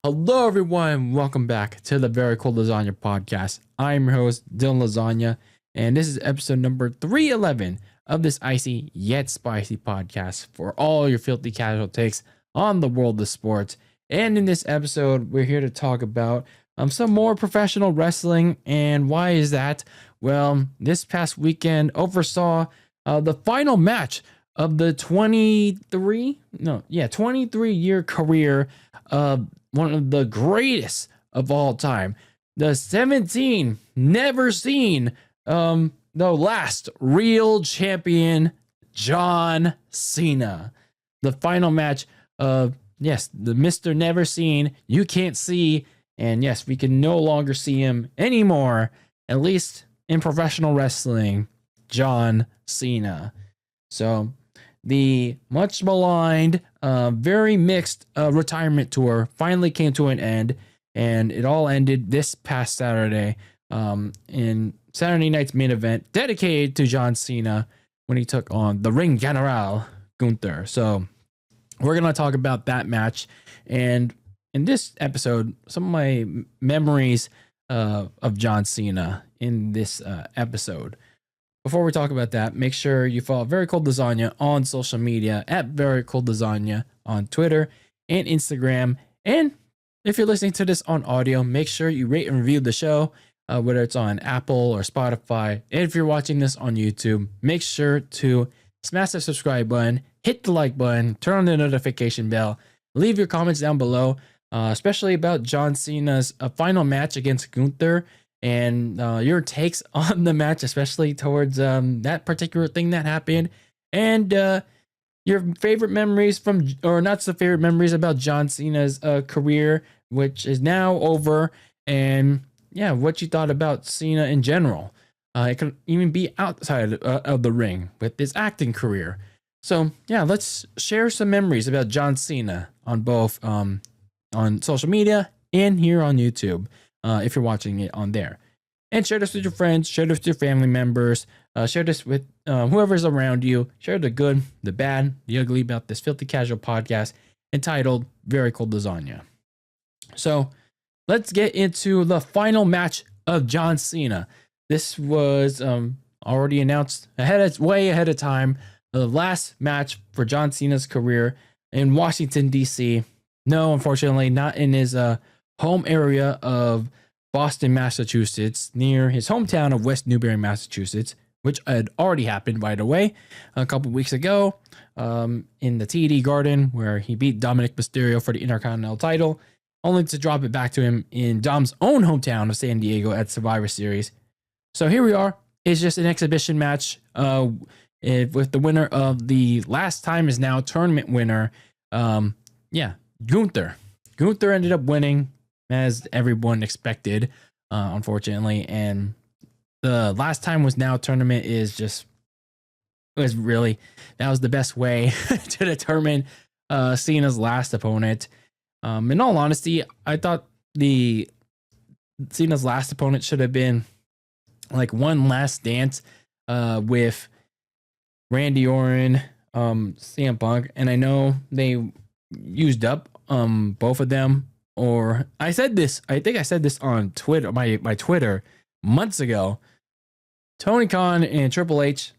Hello, everyone. Welcome back to the Very Cold Lasagna podcast. I'm your host, Dylan Lasagna, and this is episode number 311 of this icy yet spicy podcast for all your filthy casual takes on the world of sports. And in this episode, we're here to talk about some more professional wrestling. And why is that? Well, this past weekend oversaw the final match of the 23-year career of one of the greatest of all time, the 17 never seen, the last real champion, John Cena. The final match of, yes, the Mr. Never Seen, you can't see, and yes, we can no longer see him anymore, at least in professional wrestling, John Cena. So the much maligned, very mixed retirement tour finally came to an end, and it all ended this past Saturday in Saturday night's main event dedicated to John Cena when he took on the Ring General, Gunther. So we're going to talk about that match, and in this episode, some of my memories of John Cena in this episode. Before we talk about that, make sure you follow Very Cold Lasagna on social media at Very Cold Lasagna on Twitter and Instagram. And if you're listening to this on audio, make sure you rate and review the show, whether it's on Apple or Spotify. And if you're watching this on YouTube, make sure to smash the subscribe button, hit the like button, turn on the notification bell, leave your comments down below, especially about John Cena's final match against Gunther, and your takes on the match, especially towards that particular thing that happened, and your favorite memories from, or not so favorite memories about John Cena's career, which is now over, and yeah, what you thought about Cena in general. It could even be outside of the ring with his acting career. So yeah, let's share some memories about John Cena on both on social media and here on YouTube. If you're watching it on there, and share this with your friends, share this with your family members, share this with whoever's around you. Share the good, the bad, the ugly about this filthy casual podcast entitled Very Cold Lasagna. So let's get into the final match of John Cena. This was already announced way ahead of time. The last match for John Cena's career in Washington, D.C. No, unfortunately, not in his home area of Boston, Massachusetts, near his hometown of West Newbury, Massachusetts, which had already happened, by the way, a couple weeks ago in the TD Garden, where he beat Dominic Mysterio for the Intercontinental title, only to drop it back to him in Dom's own hometown of San Diego at Survivor Series. So here we are. It's just an exhibition match with the winner of the last time is now tournament winner, Gunther. Gunther ended up winning, as everyone expected, unfortunately. And the last time was now tournament was really, that was the best way to determine Cena's last opponent. In all honesty, I thought Cena's last opponent should have been like one last dance with Randy Orton, CM Punk, and I know they used up both of them. Or I think I said this on Twitter, my Twitter months ago. Tony Khan and Triple H,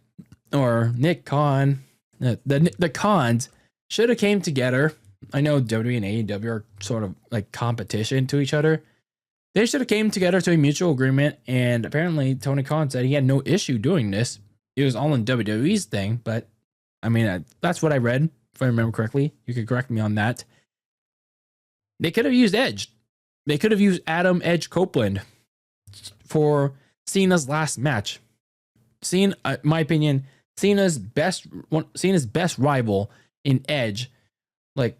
or Nick Khan, the Khans should have came together. I know WWE and AEW are sort of like competition to each other. They should have came together to a mutual agreement, and apparently Tony Khan said he had no issue doing this. It was all in WWE's thing, but I mean, that's what I read, if I remember correctly. You could correct me on that. They could have used Edge. They could have used Adam Edge Copeland for Cena's last match. Cena, my opinion, Cena's best rival in Edge. Like,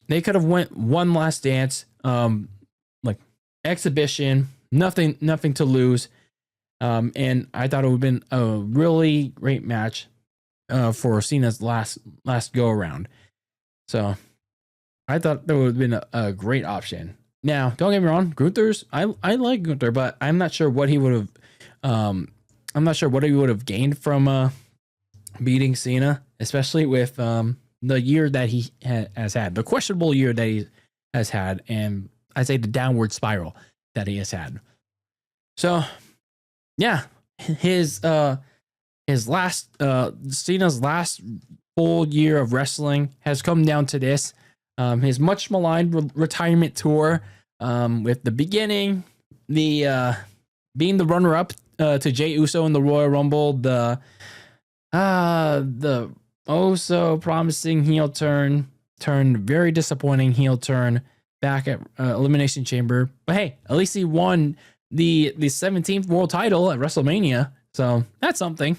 they could have went one last dance, like exhibition, nothing to lose. And I thought it would have been a really great match for Cena's last go around. So I thought that would have been a great option. Now, don't get me wrong, Gunther's, I like Gunther, but I'm not sure what he would have gained from beating Cena, especially with the year that he has had, the questionable year that he has had, and I'd say the downward spiral that he has had. So, yeah, his last Cena's last full year of wrestling has come down to this. His much maligned retirement tour, with the beginning, the being the runner up to Jey Uso in the Royal Rumble, the oh so promising heel turn, turned very disappointing heel turn back at Elimination Chamber. But hey, at least he won the 17th world title at WrestleMania. So that's something.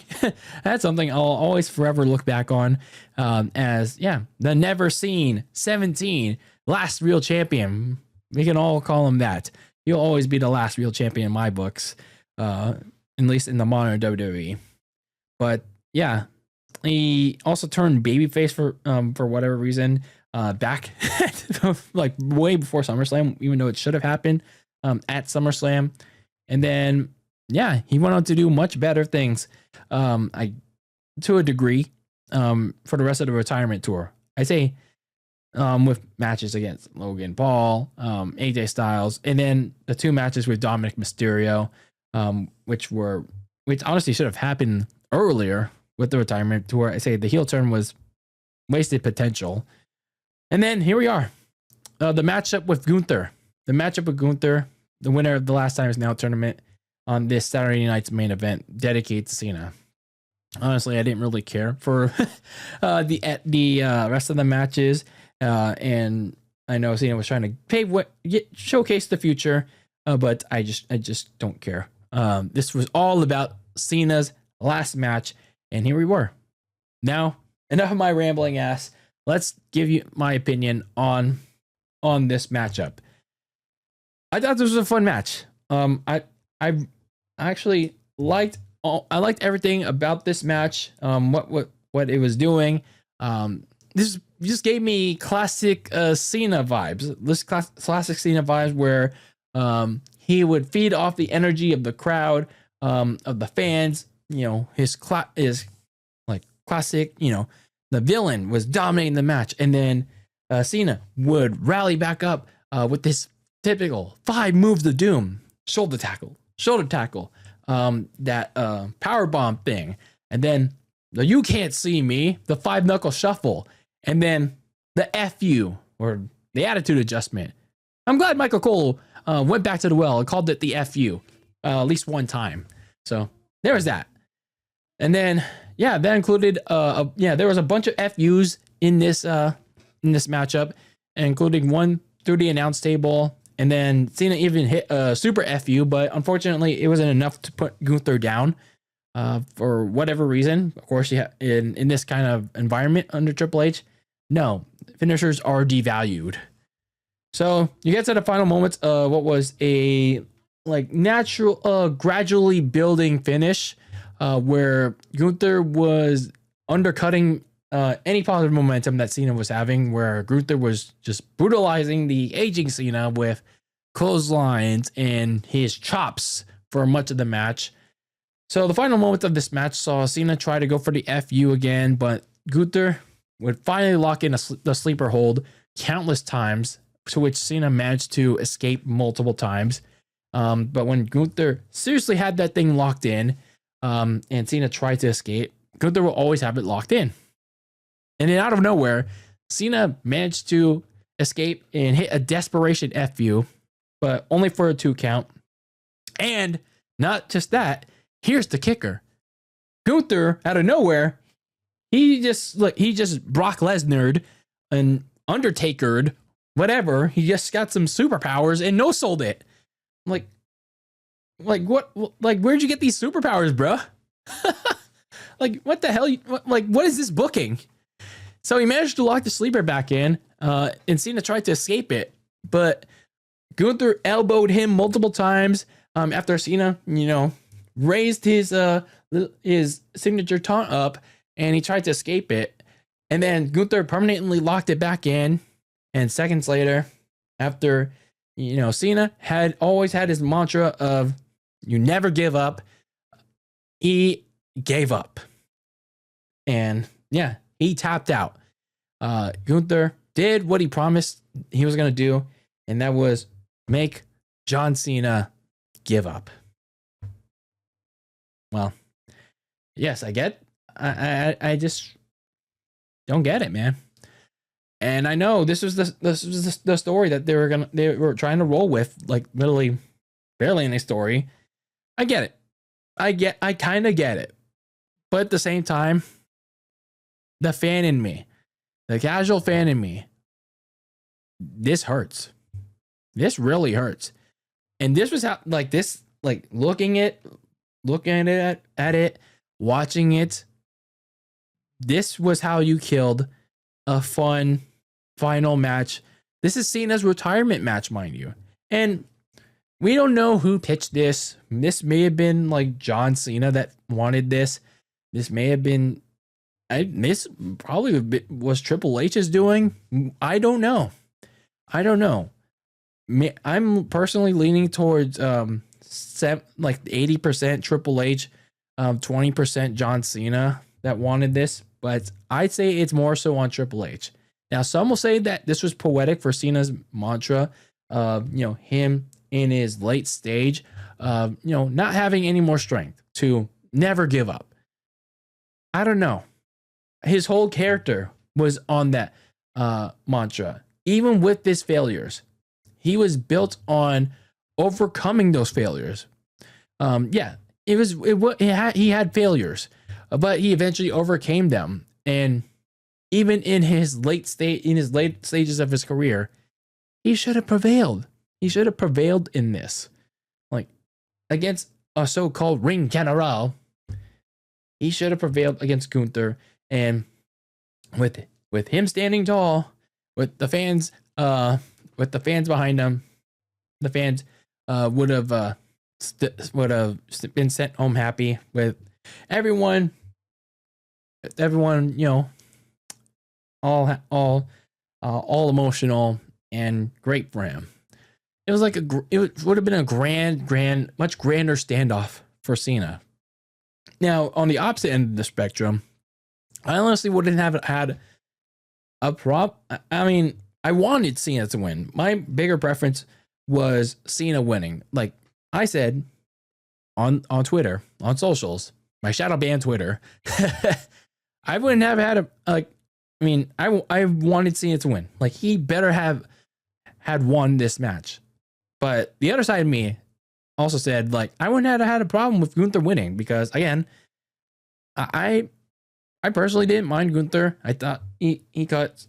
That's something I'll always forever look back on, as the never seen 17 last real champion. We can all call him that. He'll always be the last real champion in my books, at least in the modern WWE. But yeah, he also turned babyface for whatever reason, back like way before SummerSlam, even though it should have happened at SummerSlam. And then he went on to do much better things, to a degree, for the rest of the retirement tour. I say, with matches against Logan Paul, AJ Styles, and then the 2 matches with Dominic Mysterio, which honestly should have happened earlier with the retirement tour. I say the heel turn was wasted potential. And then here we are, the matchup with Gunther. The matchup with Gunther, the winner of the last time is now tournament, on this Saturday night's main event, dedicated to Cena. Honestly, I didn't really care for the rest of the matches, and I know Cena was trying to showcase the future, but I just don't care. This was all about Cena's last match, and here we were. Now, enough of my rambling ass. Let's give you my opinion on this matchup. I thought this was a fun match. I actually liked everything about this match. What it was doing. This just gave me classic Cena vibes. This classic Cena vibes where he would feed off the energy of the crowd, of the fans. His like classic. The villain was dominating the match, and then Cena would rally back up with this typical 5 moves of doom: shoulder tackle, that power bomb thing, and then the "you can't see me," the 5-knuckle shuffle, and then the FU, or the attitude adjustment. I'm glad Michael Cole went back to the well and called it the FU at least one time. So there was that. And then that included there was a bunch of FUs in this matchup, including one through the announce table. And then Cena even hit a super FU, but unfortunately, it wasn't enough to put Gunther down for whatever reason. Of course, in this kind of environment under Triple H, no, finishers are devalued. So you get to the final moments of what was a natural, gradually building finish, where Gunther was undercutting any positive momentum that Cena was having, where Gunther was just brutalizing the aging Cena with clotheslines and his chops for much of the match. So the final moments of this match saw Cena try to go for the FU again, but Gunther would finally lock in the sleeper hold countless times, to which Cena managed to escape multiple times. But when Gunther seriously had that thing locked in, and Cena tried to escape, Gunther will always have it locked in. And then out of nowhere, Cena managed to escape and hit a desperation FU, but only for a 2 count. And not just that, here's the kicker. Gunther, out of nowhere, he just Brock Lesnar'd and Undertaker'd, whatever. He just got some superpowers and no-sold it. Like what? Like, where'd you get these superpowers, bro? Like, what the hell? What is this booking? So he managed to lock the sleeper back in, and Cena tried to escape it, but Gunther elbowed him multiple times after Cena, raised his signature taunt up, and he tried to escape it. And then Gunther permanently locked it back in. And seconds later, after, Cena had always had his mantra of "you never give up," he gave up. And he tapped out. Gunther did what he promised he was going to do, and that was make John Cena give up. Well, yes, I get. I just don't get it, man. And I know this was the story that they were trying to roll with, like literally barely any story. I get it. I kind of get it. But at the same time, the fan in me, the casual fan in me, this hurts. This really hurts. And this was how, like this, like looking at it, watching it. This was how you killed a fun final match. This is Cena's retirement match, mind you. And we don't know who pitched this. This may have been like John Cena that wanted this. This may have been, this probably was Triple H's doing. I don't know. I'm personally leaning towards like 80% Triple H, 20% John Cena that wanted this, but I'd say it's more so on Triple H. Now, some will say that this was poetic for Cena's mantra, him in his late stage, not having any more strength to never give up. I don't know. His whole character was on that mantra. Even with his failures, he was built on overcoming those failures. He had failures, but he eventually overcame them. And even in his late stages of his career, he should have prevailed. He should have prevailed in this, like against a so-called ring general. He should have prevailed against Gunther, and with him standing tall, with the fans behind him, the fans would have been sent home happy with everyone, all emotional and great for him. It was like it would have been a much grander standoff for Cena. Now, on the opposite end of the spectrum, I honestly wouldn't have had a prop. I mean, I wanted Cena to win. My bigger preference was Cena winning. Like I said on Twitter, on socials, my shadow banned Twitter. I wouldn't have had I wanted Cena to win. Like he better have had won this match. But the other side of me also said, like, I wouldn't have had a problem with Gunther winning because, again, I personally didn't mind Gunther. I thought he cuts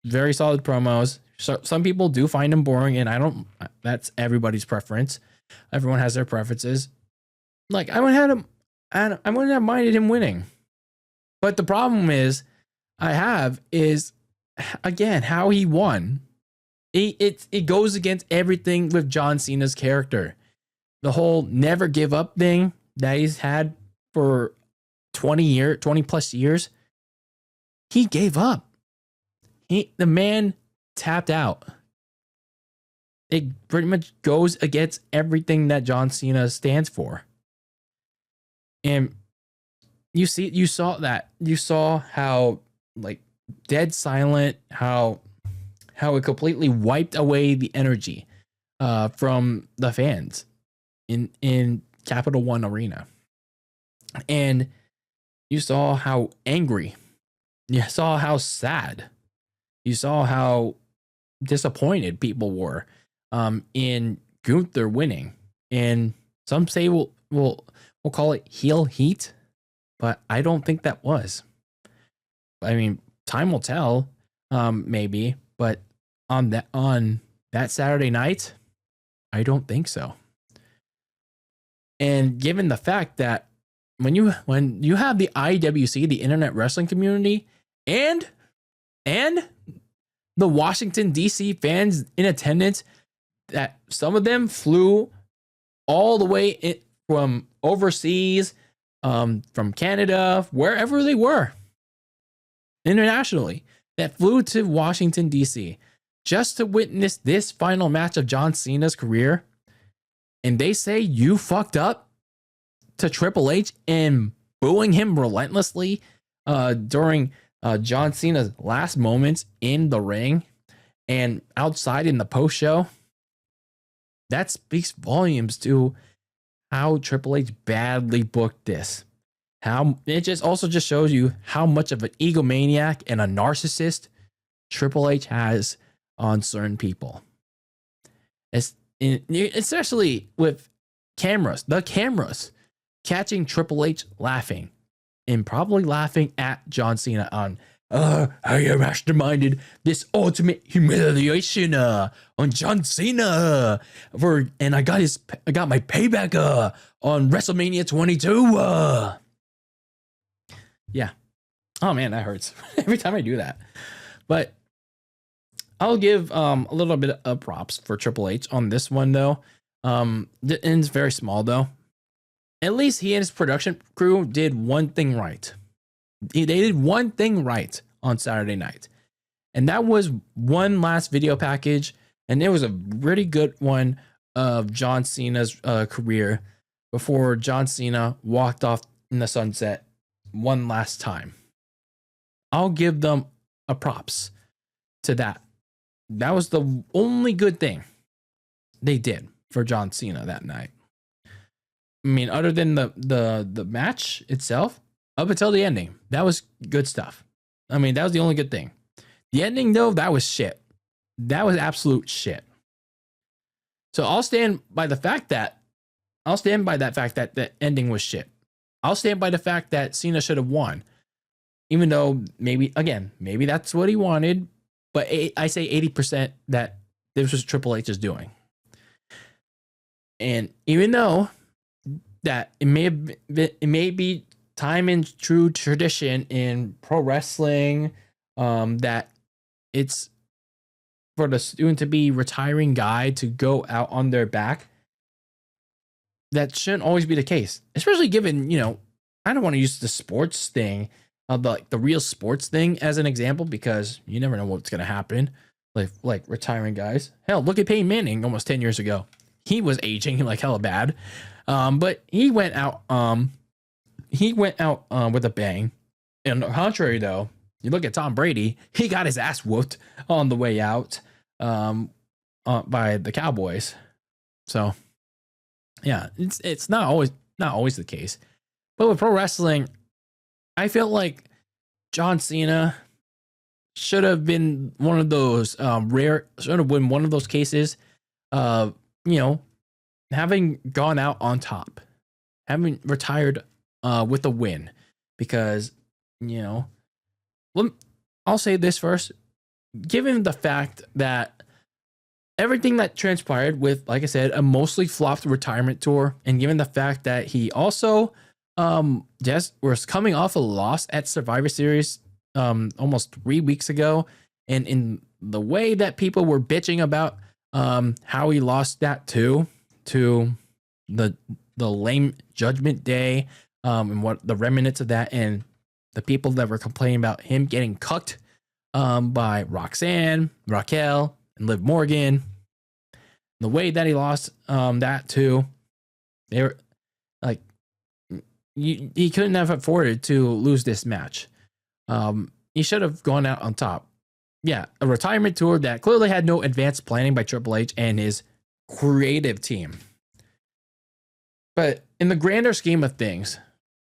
very solid promos. So some people do find him boring, and I don't. That's everybody's preference. Everyone has their preferences. Like I wouldn't have minded him winning. But the problem is again how he won. It goes against everything with John Cena's character. The whole never give up thing that he's had for 20 plus years. He gave up. The man tapped out. It pretty much goes against everything that John Cena stands for. And you saw how like dead silent, how it completely wiped away the energy from the fans in Capital One Arena. And you saw how angry, you saw how sad, you saw how disappointed people were in Gunther winning. And some say we'll call it heel heat, but I don't think that was. I mean, time will tell, maybe, but on that Saturday night, I don't think so. And given the fact that when you have the IWC, the Internet Wrestling Community, and the Washington DC fans in attendance, that some of them flew all the way from overseas, from Canada, wherever they were, internationally, that flew to Washington DC just to witness this final match of John Cena's career, and they say you fucked up to Triple H and booing him relentlessly during John Cena's last moments in the ring and outside in the post show, that speaks volumes to how Triple H badly booked this. How it just also just shows you how much of an egomaniac and a narcissist Triple H has on certain people. Especially with the cameras catching Triple H laughing and probably laughing at John Cena on I masterminded this ultimate humiliation on John Cena and I got my payback on WrestleMania 22. Yeah. Oh man, that hurts every time I do that. But I'll give a little bit of props for Triple H on this one though. And it's very small though. At least he and his production crew did one thing right. They did one thing right on Saturday night. And that was one last video package. And it was a really good one of John Cena's career before John Cena walked off in the sunset one last time. I'll give them a props to that. That was the only good thing they did for John Cena that night. I mean, other than the match itself, up until the ending, that was good stuff. I mean, that was the only good thing. The ending, though, that was shit. That was absolute shit. So I'll stand by that fact that the ending was shit. I'll stand by the fact that Cena should have won. Even though maybe that's what he wanted. But I say 80% that this was Triple H's doing. And even though that it may be time and true tradition in pro wrestling, that it's for the soon to be retiring guy to go out on their back. That shouldn't always be the case, especially given, I don't want to use the sports thing, the real sports thing as an example, because you never know what's going to happen. Like retiring guys. Hell, look at Peyton Manning almost 10 years ago. He was aging like hella bad. But he went out with a bang. And on the contrary though, you look at Tom Brady, he got his ass whooped on the way out by the Cowboys. So yeah, it's not always the case. But with pro wrestling, I felt like John Cena should have been one of those cases of, having gone out on top, having retired with a win, because, I'll say this first, given the fact that everything that transpired with, like I said, a mostly flopped retirement tour, and given the fact that he also just was coming off a loss at Survivor Series almost 3 weeks ago, and in the way that people were bitching about how he lost that to the lame Judgment Day, and what the remnants of that, and the people that were complaining about him getting cucked by Roxanne, Raquel, and Liv Morgan. The way that he lost that too, they were like, he couldn't have afforded to lose this match. He should have gone out on top. Yeah, a retirement tour that clearly had no advanced planning by Triple H and his creative team. But in the grander scheme of things,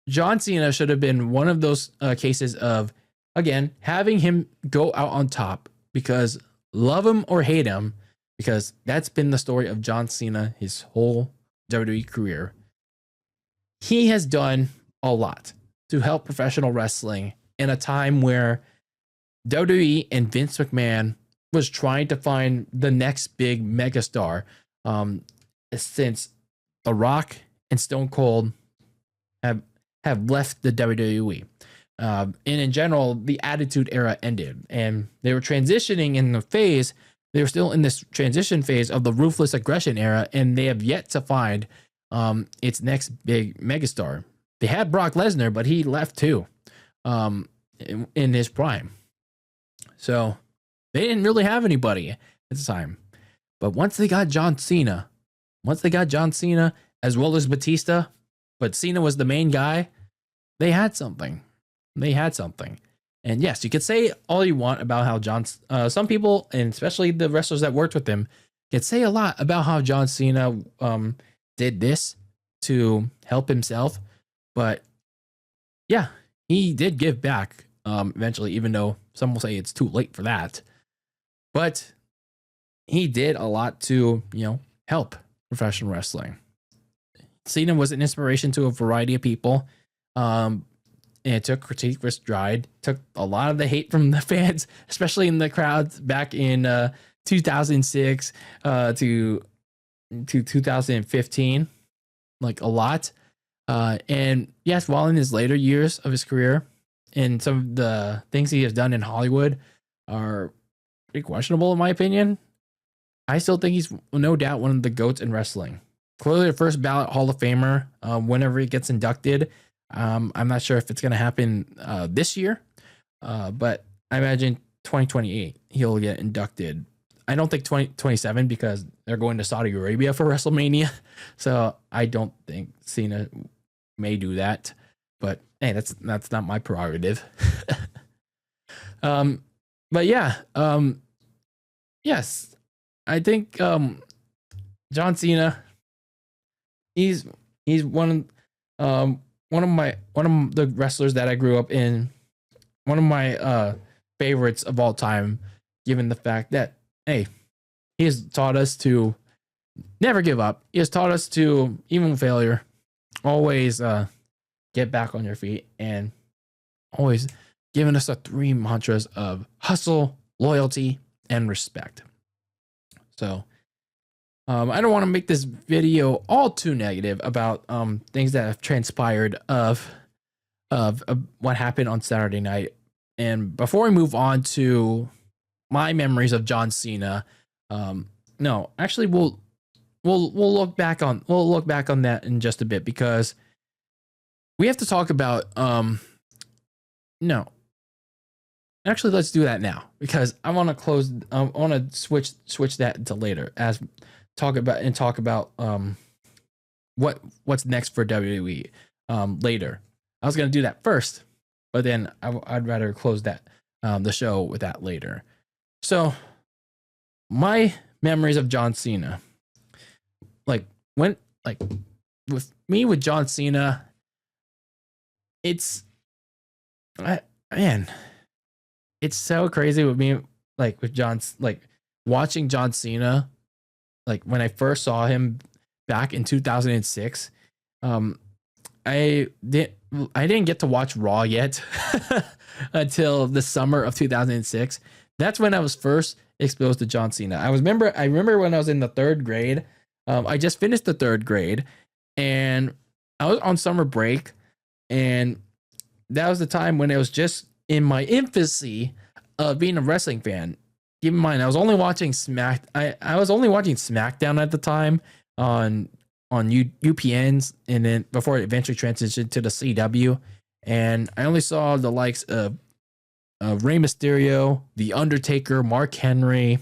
John Cena should have been one of those cases of, again, having him go out on top, because love him or hate him, because that's been the story of John Cena his whole WWE career. He has done a lot to help professional wrestling in a time where WWE and Vince McMahon was trying to find the next big megastar, since The Rock and Stone Cold have left the WWE. And in general, the Attitude Era ended, and they were transitioning in the phase. They were still in this transition phase of the Ruthless Aggression Era, and they have yet to find its next big megastar. They had Brock Lesnar, but he left too in his prime. So they didn't really have anybody at the time. But once they got John Cena, as well as Batista, but Cena was the main guy, they had something. And yes, you could say all you want about how some people, and especially the wrestlers that worked with him, could say a lot about how John Cena did this to help himself. But yeah, he did give back eventually, even though some will say it's too late for that. But he did a lot to, help professional wrestling. Cena was an inspiration to a variety of people. And it took critique for stride, took a lot of the hate from the fans, especially in the crowds back in 2006 to 2015, like a lot. And yes, while in his later years of his career, and some of the things he has done in Hollywood are pretty questionable, in my opinion, I still think he's no doubt one of the GOATs in wrestling. Clearly, the first ballot Hall of Famer whenever he gets inducted. I'm not sure if it's going to happen this year, but I imagine 2028 he'll get inducted. I don't think 2027 because they're going to Saudi Arabia for WrestleMania. So I don't think Cena may do that. But hey, that's not my prerogative. But yeah, yes, I think John Cena. He's one of the wrestlers that I grew up in. One of my favorites of all time, given the fact that hey, he has taught us to never give up. He has taught us to, even failure, always get back on your feet, and always given us the three mantras of hustle, loyalty, and respect. So I don't want to make this video all too negative about things that have transpired of what happened on Saturday night. And before we move on to my memories of John Cena, no, actually we'll look back on that in just a bit, because we have to talk about no. Actually, let's do that now, because I want to switch that to later as talk about what's next for WWE later. I was gonna do that first, but then I'd rather close that the show with that later. So my memories of John Cena, with John Cena, it's it's so crazy with me, watching John Cena. Like when I first saw him back in 2006, I didn't get to watch Raw yet until the summer of 2006. That's when I was first exposed to John Cena. I remember when I was in the third grade. I just finished the third grade, and I was on summer break, and that was the time when it was just in my infancy of being a wrestling fan. Keep in mind, I was only watching I was only watching SmackDown at the time on UPNs, and then before it eventually transitioned to the CW. And I only saw the likes of Rey Mysterio, The Undertaker, Mark Henry,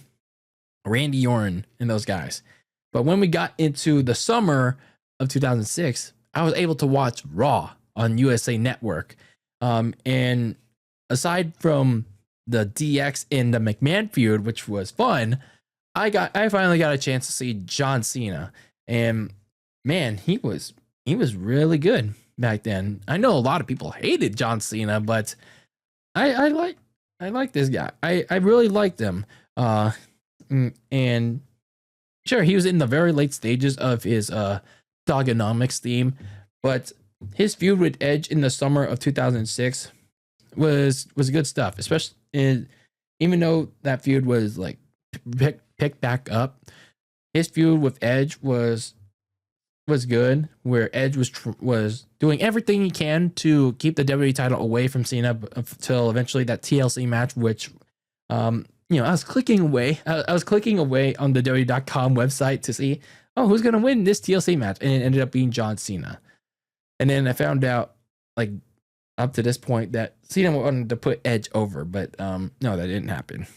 Randy Orton, and those guys. But when we got into the summer of 2006, I was able to watch Raw on USA Network. And aside from the DX and the McMahon feud, which was fun, I finally got a chance to see John Cena, and man, he was really good back then. I know a lot of people hated John Cena, but I like this guy. I really liked him. And sure, he was in the very late stages of his Thuganomics theme, but his feud with Edge in the summer of 2006 was good stuff, especially even though that feud was like picked back up. His feud with Edge was good, where Edge was doing everything he can to keep the WWE title away from Cena until eventually that TLC match, which I was clicking away. I was clicking away on the WWE.com website to see, who's gonna win this TLC match, and it ended up being John Cena. And then I found out, like, up to this point, that Cena wanted to put Edge over, but no, that didn't happen.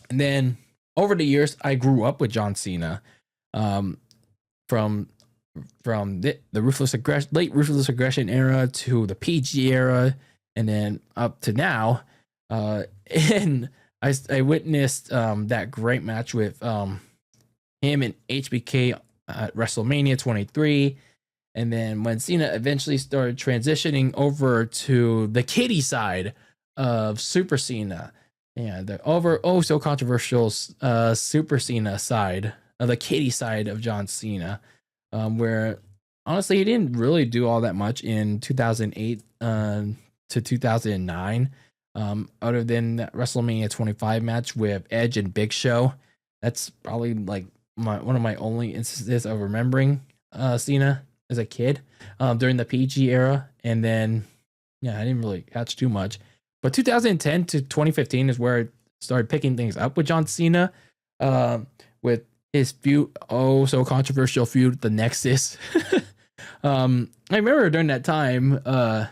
And then over the years, I grew up with John Cena, from the late ruthless aggression era to the PG era, and then up to now. And I witnessed that great match with him and HBK at WrestleMania 23. And then when Cena eventually started transitioning over to the kiddie side of Super Cena, yeah, the so controversial Super Cena side of the kiddie side of John Cena, where honestly he didn't really do all that much in 2008 to 2009, other than that WrestleMania 25 match with Edge and Big Show. That's probably like one of my only instances of remembering Cena as a kid during the PG era. And then, yeah, I didn't really catch too much. But 2010 to 2015 is where I started picking things up with John Cena, with his feud, so controversial feud, the Nexus. I remember during that time, I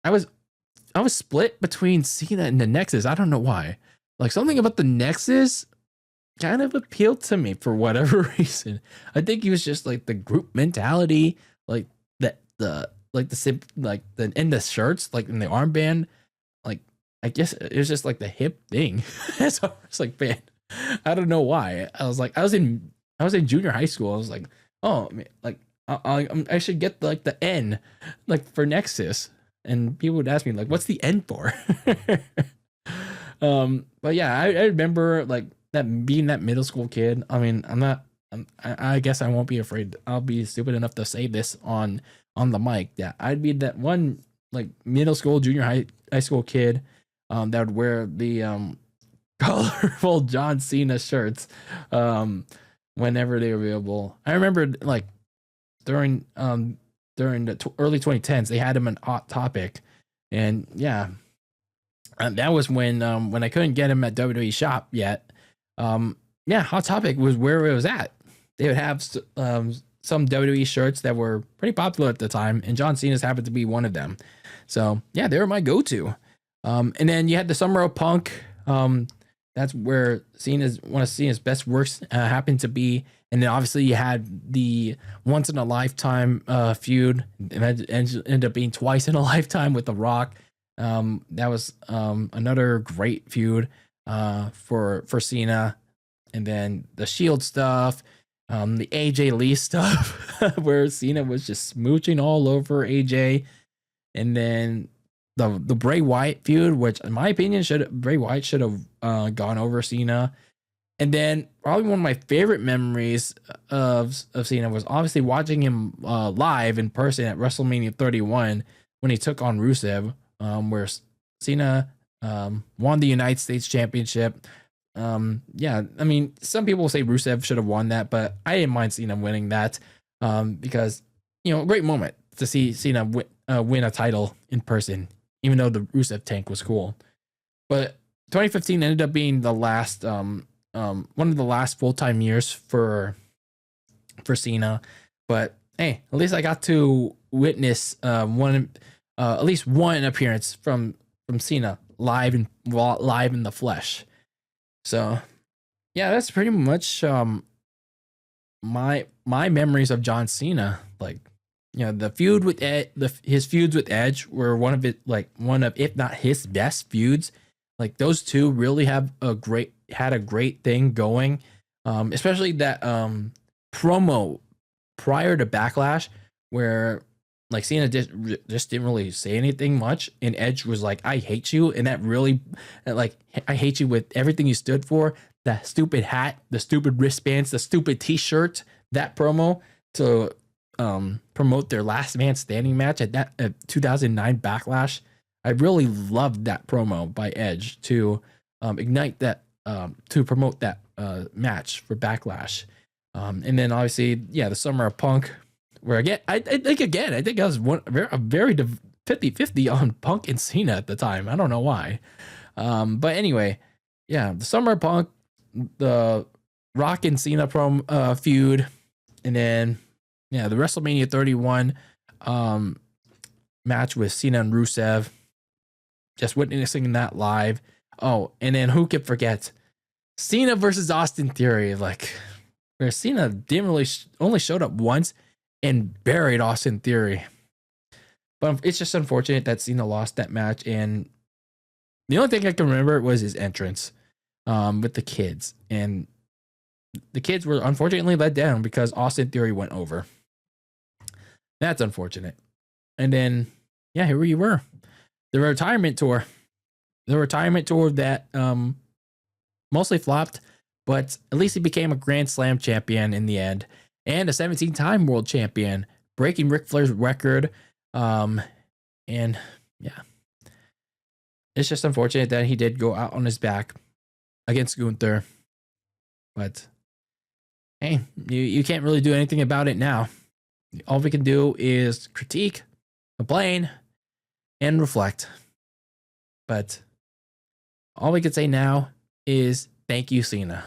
was split between Cena and the Nexus. I don't know why. Like something about the Nexus kind of appealed to me for whatever reason. I think he was just like the group mentality, like the in the shirts, like in the armband, like I guess it was just like the hip thing. So I was like, man, I don't know why. I was in junior high school. I was like, oh, like I should get like the N, like for Nexus, and people would ask me like, what's the N for? But yeah, I remember like that being that middle school kid. I mean, I guess I won't be afraid. I'll be stupid enough to say this on the mic. Yeah, I'd be that one like middle school, junior high school kid, that would wear the colorful John Cena shirts, whenever they were available. I remember like during the early 2010s, they had him on Hot Topic, and yeah, that was when I couldn't get him at WWE Shop yet. Yeah, Hot Topic was where it was at. They would have some WWE shirts that were pretty popular at the time, and John Cena's happened to be one of them. So yeah, they were my go-to. And then you had the Summer of Punk. That's where one of Cena's best works happened to be. And then obviously you had the once in a lifetime feud, and it ended up being twice in a lifetime with The Rock. That was another great feud for Cena. And then the Shield stuff, the AJ Lee stuff, where Cena was just smooching all over AJ. And then the Bray Wyatt feud, which in my opinion Bray Wyatt should have gone over Cena. And then probably one of my favorite memories of Cena was obviously watching him live in person at WrestleMania 31 when he took on Rusev, where Cena won the United States Championship. Yeah, I mean, some people say Rusev should have won that, but I didn't mind Cena winning that, because, great moment to see Cena win a title in person, even though the Rusev tank was cool. But 2015 ended up being the last, one of the last full-time years for Cena. But hey, at least I got to witness at least one appearance from Cena live in the flesh. So yeah, that's pretty much my memories of John Cena. Like, the feud with his feuds with Edge were one of if not his best feuds. Like those two really had a great thing going. Especially that promo prior to Backlash, where like Cena just didn't really say anything much, and Edge was like, "I hate you," and that really, like, I hate you with everything you stood for. That stupid hat, the stupid wristbands, the stupid T-shirt. That promo to promote their Last Man Standing match at 2009 Backlash. I really loved that promo by Edge to ignite that, to promote that match for Backlash. And then obviously, yeah, the Summer of Punk, where again, I think I was a very 50-50 on Punk and Cena at the time. I don't know why. But anyway, yeah, the Summer of Punk, the Rock and Cena feud, and then yeah, the WrestleMania 31 match with Cena and Rusev. Just witnessing that live. Oh, and then who could forget Cena versus Austin Theory? Like, where Cena didn't really only showed up once and buried Austin Theory. But it's just unfortunate that Cena lost that match. And the only thing I can remember was his entrance with the kids. And the kids were unfortunately let down because Austin Theory went over. That's unfortunate. And then, yeah, here we were. The retirement tour. The retirement tour that mostly flopped, but at least he became a Grand Slam champion in the end and a 17-time world champion, breaking Ric Flair's record. And yeah, it's just unfortunate that he did go out on his back against Gunther. But hey, you can't really do anything about it now. All we can do is critique, complain, and reflect. But all we can say now is thank you, Cena.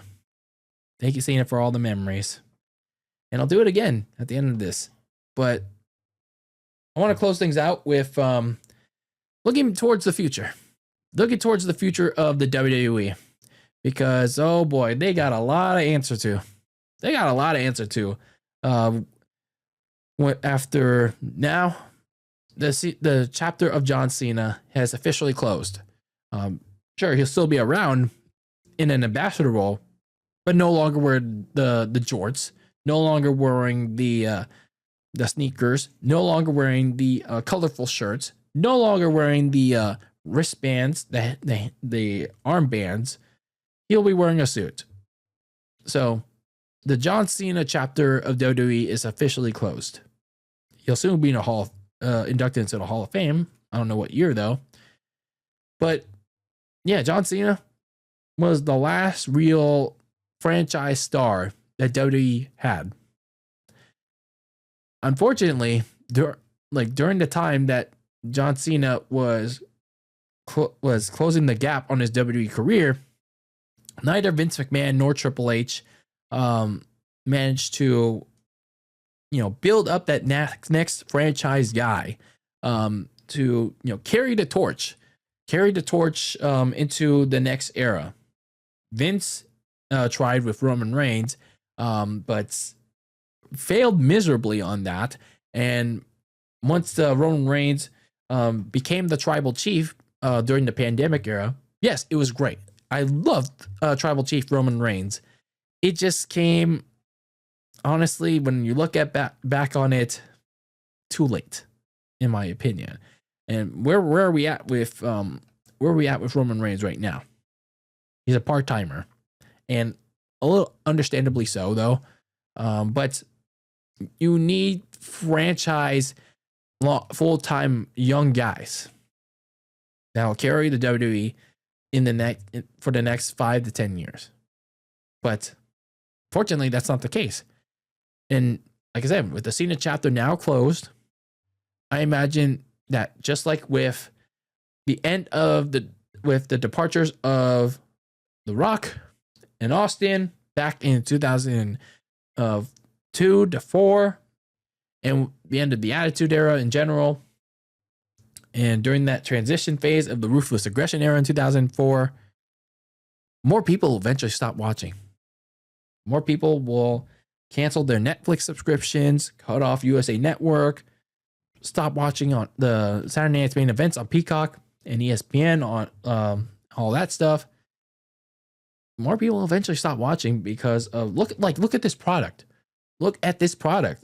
Thank you, Cena, for all the memories. And I'll do it again at the end of this. But I want to close things out with looking towards the future. Looking towards the future of the WWE. Because, oh boy, they got a lot of answer to. They got a lot of answer to. After now, the chapter of John Cena has officially closed. Sure, he'll still be around in an ambassador role, but no longer wearing the jorts, no longer wearing the sneakers, no longer wearing the colorful shirts, no longer wearing the wristbands, the armbands. He'll be wearing a suit. So the John Cena chapter of WWE is officially closed. He'll soon be in a inducted into the Hall of Fame. I don't know what year though. But yeah, John Cena was the last real franchise star that WWE had. Unfortunately, during the time that John Cena was closing the gap on his WWE career, neither Vince McMahon nor Triple H managed to, build up that next franchise guy to carry the torch into the next era. Vince tried with Roman Reigns, but failed miserably on that. And once Roman Reigns became the tribal chief during the pandemic era, yes, it was great. I loved tribal chief Roman Reigns. It just came, honestly, when you look at back on it, too late, in my opinion. And where are we at with Roman Reigns right now? He's a part-timer, and a little understandably so, though. But you need franchise full-time young guys that'll carry the WWE for the next 5 to 10 years. But fortunately, that's not the case. And like I said, with the Cena chapter now closed, I imagine that just like with the end of with the departures of The Rock and Austin back in 2002 to 4, and the end of the Attitude Era in general, and during that transition phase of the Ruthless Aggression Era in 2004, more people will eventually stop watching. More people will cancel their Netflix subscriptions, cut off USA Network, stop watching on the Saturday Night's Main Events on Peacock and ESPN, on all that stuff. More people will eventually stop watching because of look at this product. Look at this product.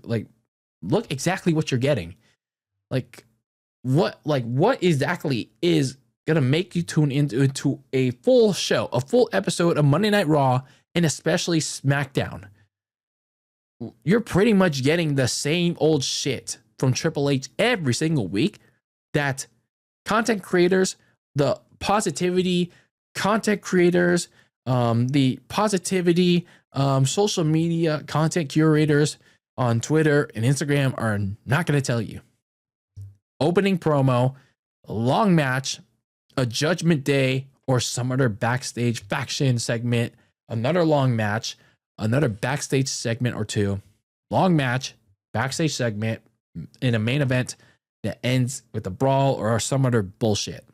Look exactly what you're getting. What exactly is gonna make you tune into a full show, a full episode of Monday Night Raw, and especially SmackDown? You're pretty much getting the same old shit from Triple H every single week. That content creators, the positivity content creators, the positivity social media content curators on Twitter and Instagram are not going to tell you. Opening promo, a long match, a Judgment Day, or some other backstage faction segment, another long match, another backstage segment or two, long match, backstage segment in a main event that ends with a brawl or some other bullshit.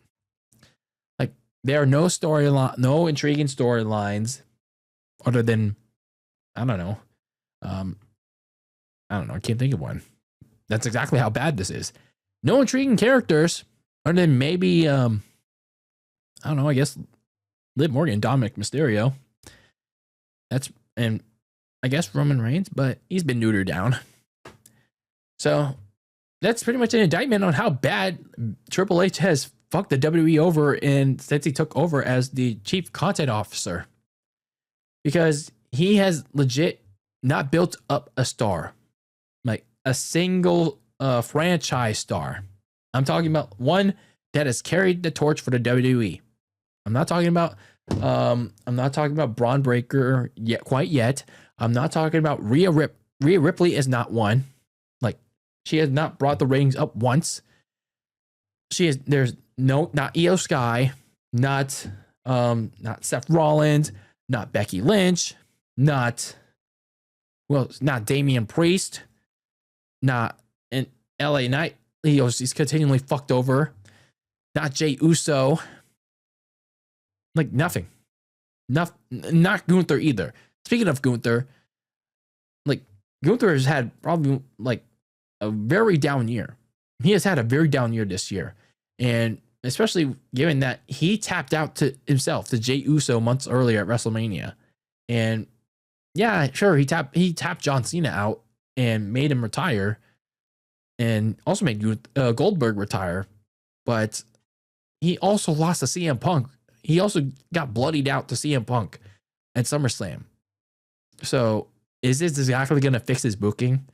There are no intriguing storylines other than, I don't know. I can't think of one. That's exactly how bad this is. no intriguing characters other than maybe, I don't know, I guess Liv Morgan, Dominic Mysterio. And I guess Roman Reigns, but he's been neutered down. So that's pretty much an indictment on how bad Triple H has fucked the WWE over since he took over as the chief content officer. Because he has legit not built up a star, like a single franchise star. I'm talking about one that has carried the torch for the WWE. I'm not talking about Braun Breaker quite yet. I'm not talking about Rhea Ripley is not one. Like, she has not brought the ratings up once. There's not Io Sky, not Seth Rollins, not Becky Lynch, not Damian Priest, not an LA Knight. He's continually fucked over. Not Jey Uso. Like, nothing. Not Gunther either. Speaking of Gunther, like, Gunther has had probably like a very down year. He has had a very down year this year. And especially given that he tapped out to himself, to Jey Uso months earlier at WrestleMania. And yeah, sure, he tapped John Cena out and made him retire, and also made Goldberg retire. But he also lost to CM Punk. He also got bloodied out to CM Punk at SummerSlam. So is this exactly going to fix his booking?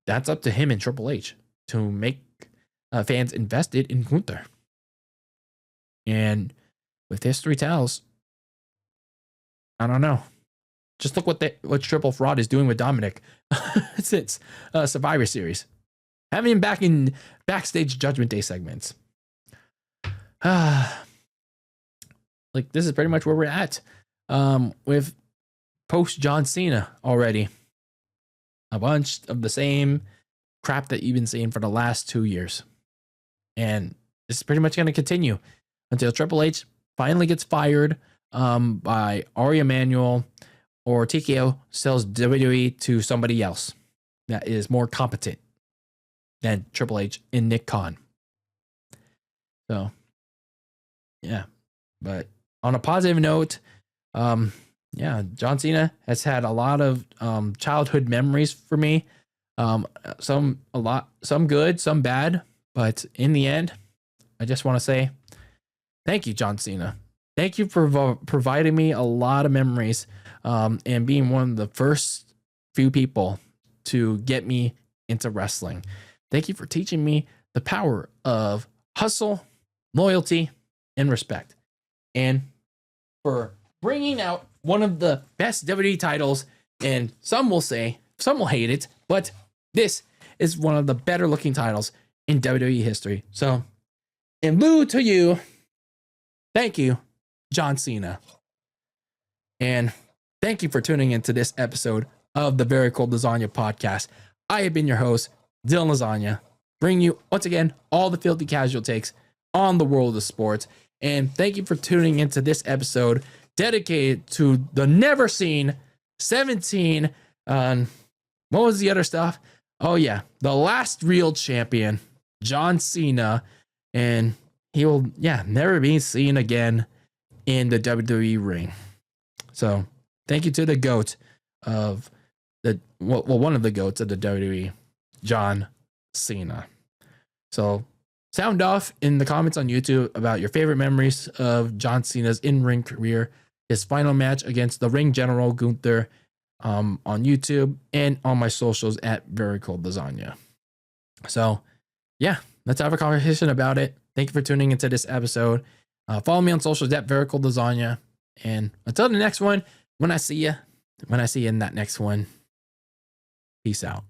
That's up to him and Triple H to make fans invested in Gunther. And with history tells, I don't know. Just look what Triple Fraud is doing with Dominic since Survivor Series. Having him back in backstage Judgment Day segments. Like, this is pretty much where we're at with post John Cena already. A bunch of the same crap that you've been seeing for the last 2 years. And this is pretty much going to continue until Triple H finally gets fired by Ari Emanuel, or TKO sells WWE to somebody else that is more competent than Triple H in Nick Khan. So, yeah. But on a positive note, John Cena has had a lot of childhood memories for me. Some good, some bad. But in the end, I just want to say thank you, John Cena. Thank you for providing me a lot of memories and being one of the first few people to get me into wrestling. Thank you for teaching me the power of hustle, loyalty, and respect. And for bringing out one of the best WWE titles, and some will hate it, but this is one of the better looking titles in WWE history. So, in lieu to you, thank you, John Cena. And thank you for tuning into this episode of the Very Cold Lasagna podcast. I have been your host, Dylan Lasagna, bringing you, once again, all the filthy casual takes on the world of sports. And thank you for tuning into this episode dedicated to the never seen 17. What was the other stuff? Oh, yeah. The last real champion, John Cena. And he will, never be seen again in the WWE ring. So thank you to the GOAT of one of the GOATs of the WWE, John Cena. So sound off in the comments on YouTube about your favorite memories of John Cena's in-ring career, his final match against the ring general Gunther on YouTube, and on my socials at Very Cold Lasagna. So, let's have a conversation about it. Thank you for tuning into this episode. Follow me on socials at Very Cold Lasagna. And until the next one, when I see you in that next one, peace out.